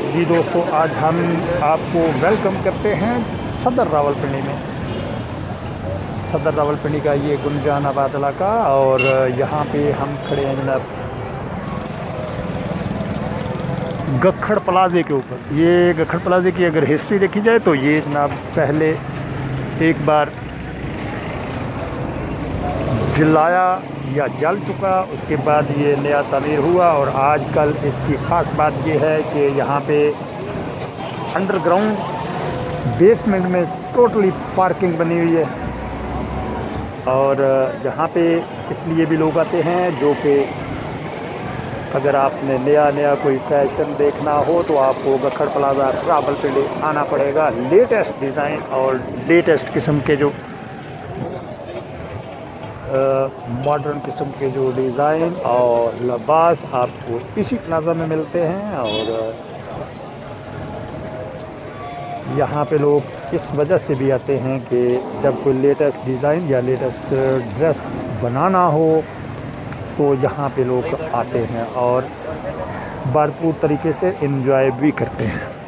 जी दोस्तों, आज हम आपको वेलकम करते हैं सदर रावलपिंडी में। सदर रावलपिंडी का ये गुंजानाबाद इलाका, और यहाँ पे हम खड़े हैं जनाब गखड़ प्लाजे के ऊपर। ये गखड़ प्लाजे की अगर हिस्ट्री देखी जाए तो ये जनाब पहले एक बार जलाया या जल चुका, उसके बाद ये नया तामीर हुआ। और आजकल इसकी ख़ास बात ये है कि यहाँ पे अंडरग्राउंड बेसमेंट में टोटली पार्किंग बनी हुई है। और यहाँ पे इसलिए भी लोग आते हैं जो कि अगर आपने नया कोई फैशन देखना हो तो आपको गखड़ प्लाजा रावलपिंडी आना पड़ेगा। लेटेस्ट डिज़ाइन और लेटेस्ट किस्म के जो मॉडर्न किस्म के जो डिज़ाइन और लिबास आपको इसी प्लाजा में मिलते हैं। और यहाँ पे लोग इस वजह से भी आते हैं कि जब कोई लेटेस्ट डिज़ाइन या लेटेस्ट ड्रेस बनाना हो तो यहाँ पे लोग आते हैं और भरपूर तरीके से एंजॉय भी करते हैं।